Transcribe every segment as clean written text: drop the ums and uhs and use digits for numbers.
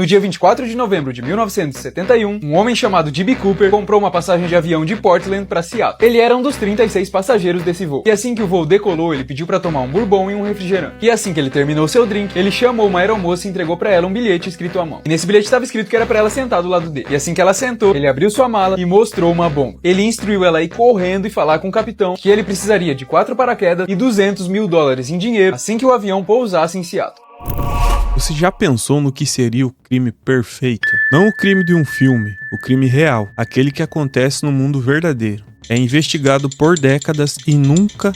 No dia 24 de novembro de 1971, um homem chamado D.B. Cooper comprou uma passagem de avião de Portland para Seattle. Ele era um dos 36 passageiros desse voo. E assim que o voo decolou, ele pediu para tomar um bourbon e um refrigerante. E assim que ele terminou seu drink, ele chamou uma aeromoça e entregou para ela um bilhete escrito à mão. E nesse bilhete estava escrito que era para ela sentar do lado dele. E assim que ela sentou, ele abriu sua mala e mostrou uma bomba. Ele instruiu ela a ir correndo e falar com o capitão que ele precisaria de 4 paraquedas e $200 mil em dinheiro assim que o avião pousasse em Seattle. Você já pensou no que seria o crime perfeito? Não o crime de um filme, o crime real, aquele que acontece no mundo verdadeiro. É investigado por décadas e nunca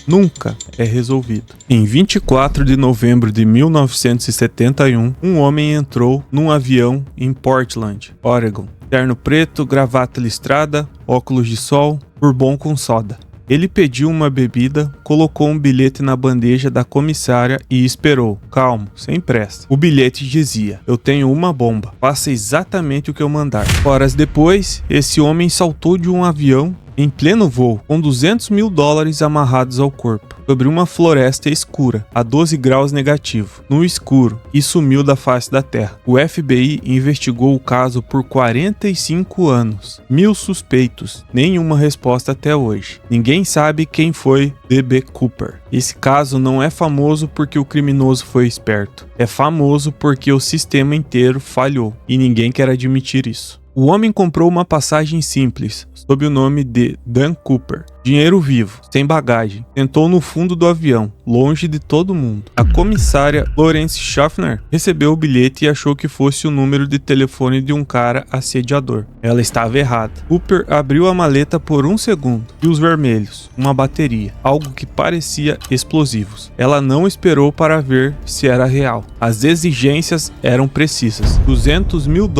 é resolvido. Em 24 de novembro de 1971, um homem entrou num avião em Portland, Oregon. Terno preto, gravata listrada, óculos de sol, bourbon com soda. Ele pediu uma bebida, colocou um bilhete na bandeja da comissária e esperou, calmo, sem pressa. O bilhete dizia: "Eu tenho uma bomba, faça exatamente o que eu mandar." Horas depois, esse homem saltou de um avião em pleno voo, com $200 mil amarrados ao corpo, sobre uma floresta escura, a 12 graus negativo, no escuro, e sumiu da face da terra. O FBI investigou o caso por 45 anos. 1000 suspeitos, nenhuma resposta até hoje. Ninguém sabe quem foi D.B. Cooper. Esse caso não é famoso porque o criminoso foi esperto. É famoso porque o sistema inteiro falhou, e ninguém quer admitir isso. O homem comprou uma passagem simples, sob o nome de Dan Cooper. Dinheiro vivo, sem bagagem. Sentou no fundo do avião, longe de todo mundo. A comissária Florence Schaffner recebeu o bilhete e achou que fosse o número de telefone de um cara assediador. Ela estava errada. Cooper abriu a maleta por um segundo. E os vermelhos, uma bateria, algo que parecia explosivos. Ela não esperou para ver se era real. As exigências eram precisas. $200 mil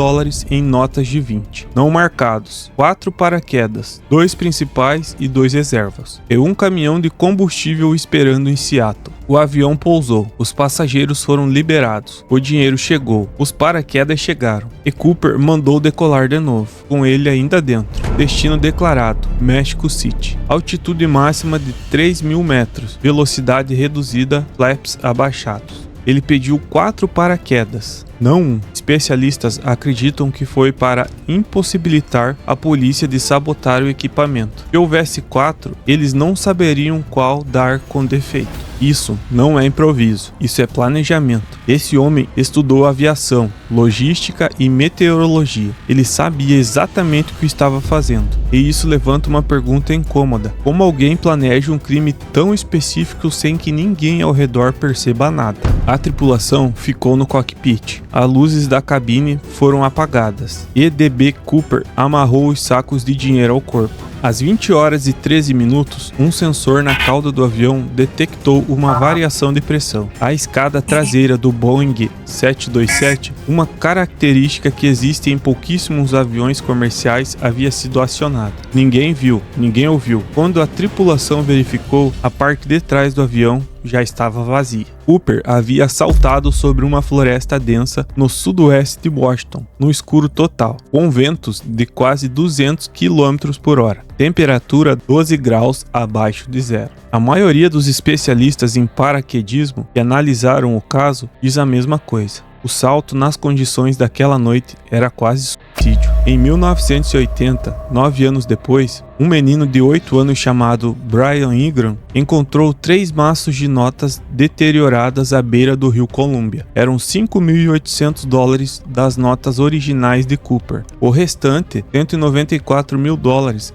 em notas de 20, não marcados, 4 paraquedas, 2 principais e 2 reservas, e um caminhão de combustível esperando em Seattle. O avião pousou, os passageiros foram liberados, o dinheiro chegou, os paraquedas chegaram, e Cooper mandou decolar de novo, com ele ainda dentro. Destino declarado, México City. Altitude máxima de 3.000 metros, velocidade reduzida, flaps abaixados. Ele pediu 4 paraquedas, não um. Especialistas acreditam que foi para impossibilitar a polícia de sabotar o equipamento. Se houvesse 4, eles não saberiam qual dar com defeito. Isso não é improviso, isso é planejamento. Esse homem estudou aviação, logística e meteorologia. Ele sabia exatamente o que estava fazendo. E isso levanta uma pergunta incômoda. Como alguém planeja um crime tão específico sem que ninguém ao redor perceba nada? A tripulação ficou no cockpit. As luzes da cabine foram apagadas. E D.B. Cooper amarrou os sacos de dinheiro ao corpo. Às 20 horas e 13 minutos, um sensor na cauda do avião detectou uma variação de pressão. A escada traseira do Boeing 727, uma característica que existe em pouquíssimos aviões comerciais, havia sido acionada. Ninguém viu, ninguém ouviu. Quando a tripulação verificou, a parte de trás do avião já estava vazia. Cooper havia saltado sobre uma floresta densa no sudoeste de Washington, no escuro total, com ventos de quase 200 km por hora. Temperatura 12 graus abaixo de zero. A maioria dos especialistas em paraquedismo que analisaram o caso diz a mesma coisa. O salto nas condições daquela noite era quase suicídio. Em 1980, 9 anos depois, um menino de 8 anos chamado Brian Ingram encontrou 3 maços de notas deterioradas à beira do rio Columbia. Eram $5.800 das notas originais de Cooper. O restante, $194 mil,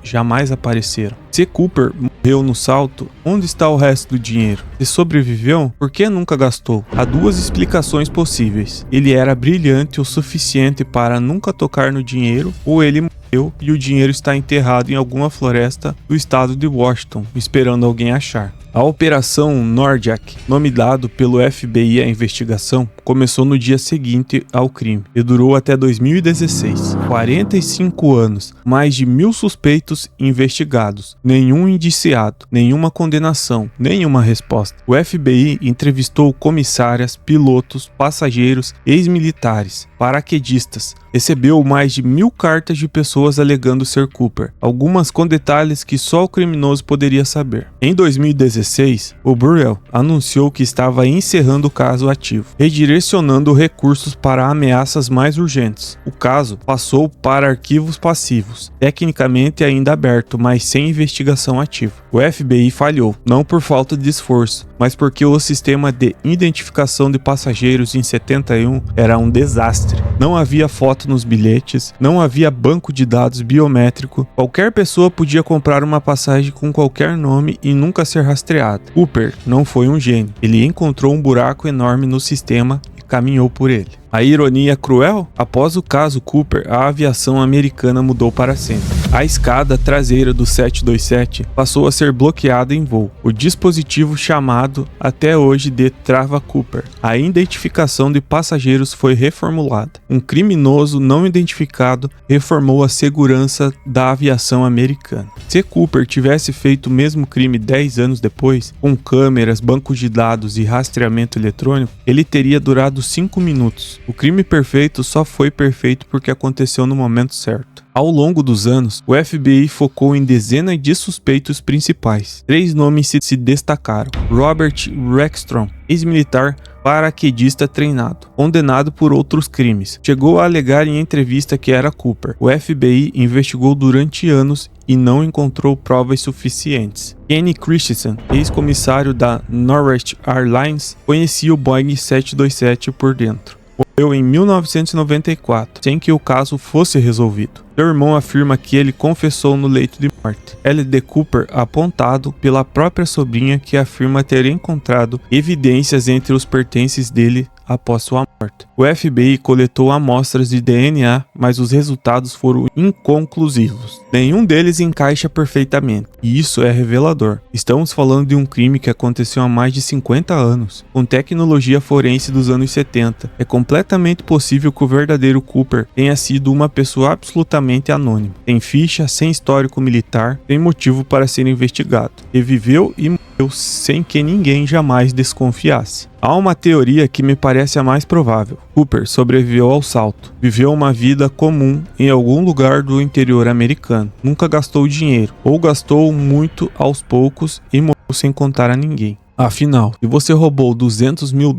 jamais apareceram. Se Cooper morreu no salto, onde está o resto do dinheiro? Se sobreviveu, por que nunca gastou? Há 2 explicações possíveis. Ele era brilhante o suficiente para nunca tocar no dinheiro, ou ele morreu e o dinheiro está enterrado em alguma floresta do estado de Washington, esperando alguém achar. A Operação Norjack, nome dado pelo FBI à investigação, começou no dia seguinte ao crime e durou até 2016. 45 anos, mais de 1000 suspeitos investigados, nenhum indiciado, nenhuma condenação, nenhuma resposta. O FBI entrevistou comissárias, pilotos, passageiros, ex-militares, paraquedistas, recebeu mais de 1000 cartas de pessoas pessoas alegando ser Cooper, algumas com detalhes que só o criminoso poderia saber. Em 2016, o Burrell anunciou que estava encerrando o caso ativo, redirecionando recursos para ameaças mais urgentes. O caso passou para arquivos passivos, tecnicamente ainda aberto, mas sem investigação ativa. O FBI falhou, não por falta de esforço, mas porque o sistema de identificação de passageiros em 71 era um desastre. Não havia foto nos bilhetes, não havia banco de dados biométrico, qualquer pessoa podia comprar uma passagem com qualquer nome e nunca ser rastreada. Cooper não foi um gênio, ele encontrou um buraco enorme no sistema e caminhou por ele. A ironia cruel? Após o caso Cooper, a aviação americana mudou para sempre. A escada traseira do 727 passou a ser bloqueada em voo. O dispositivo chamado até hoje de Trava Cooper. A identificação de passageiros foi reformulada. Um criminoso não identificado reformou a segurança da aviação americana. Se Cooper tivesse feito o mesmo crime 10 anos depois, com câmeras, bancos de dados e rastreamento eletrônico, ele teria durado 5 minutos. O crime perfeito só foi perfeito porque aconteceu no momento certo. Ao longo dos anos, o FBI focou em dezenas de suspeitos principais. 3 nomes se destacaram: Robert Rexstrom, ex-militar paraquedista treinado, condenado por outros crimes. Chegou a alegar em entrevista que era Cooper. O FBI investigou durante anos e não encontrou provas suficientes. Kenny Christensen, ex-comissário da Northwest Airlines, conhecia o Boeing 727 por dentro. Morreu em 1994, sem que o caso fosse resolvido. Seu irmão afirma que ele confessou no leito de morte. L.D. Cooper, apontado pela própria sobrinha, que afirma ter encontrado evidências entre os pertences dele após sua morte. O FBI coletou amostras de DNA, mas os resultados foram inconclusivos. Nenhum deles encaixa perfeitamente, e isso é revelador. Estamos falando de um crime que aconteceu há mais de 50 anos, com tecnologia forense dos anos 70. É completamente possível que o verdadeiro Cooper tenha sido uma pessoa absolutamente anônima, sem ficha, sem histórico militar, sem motivo para ser investigado. Ele viveu e morreu sem que ninguém jamais desconfiasse. Há uma teoria que me parece a mais provável. Cooper sobreviveu ao salto, viveu uma vida comum em algum lugar do interior americano, nunca gastou dinheiro, ou gastou muito aos poucos e morreu sem contar a ninguém. Afinal, se você roubou $200 mil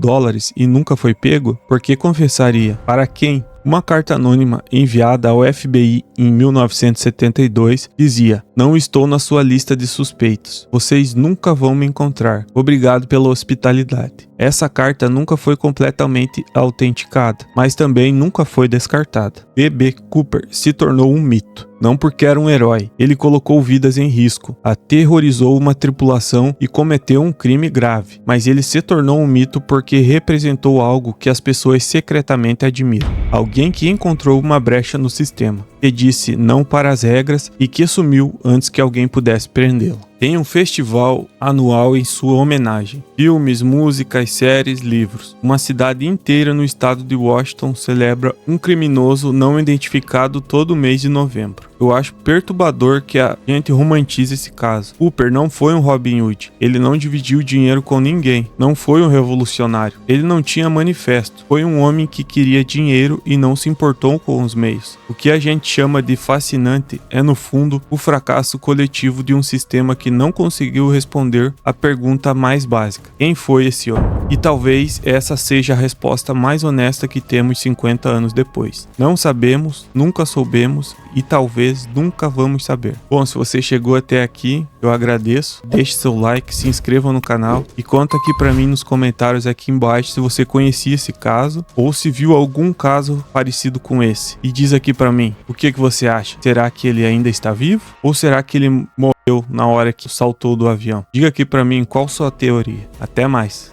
e nunca foi pego, por que confessaria? Para quem? Uma carta anônima enviada ao FBI em 1972 dizia: "Não estou na sua lista de suspeitos. Vocês nunca vão me encontrar. Obrigado pela hospitalidade." Essa carta nunca foi completamente autenticada, mas também nunca foi descartada. B.B. Cooper se tornou um mito. Não porque era um herói, ele colocou vidas em risco, aterrorizou uma tripulação e cometeu um crime grave, mas ele se tornou um mito porque representou algo que as pessoas secretamente admiram. Alguém que encontrou uma brecha no sistema, que disse não para as regras e que sumiu antes que alguém pudesse prendê-lo. Tem um festival anual em sua homenagem. Filmes, músicas, séries, livros. Uma cidade inteira no estado de Washington celebra um criminoso não identificado todo mês de novembro. Eu acho perturbador que a gente romantize esse caso. Cooper não foi um Robin Hood. Ele não dividiu dinheiro com ninguém. Não foi um revolucionário. Ele não tinha manifesto. Foi um homem que queria dinheiro e não se importou com os meios. O que a gente chama de fascinante é, no fundo, o fracasso coletivo de um sistema que não conseguiu responder a pergunta mais básica: quem foi esse homem? E talvez essa seja a resposta mais honesta que temos 50 anos depois. Não sabemos, nunca soubemos e talvez nunca vamos saber. Bom, se você chegou até aqui, eu agradeço. Deixe seu like, se inscreva no canal e conta aqui pra mim nos comentários aqui embaixo se você conhecia esse caso ou se viu algum caso parecido com esse. E diz aqui pra mim, o que você acha? Será que ele ainda está vivo? Ou será que ele morreu na hora que saltou do avião? Diga aqui pra mim qual sua teoria. Até mais.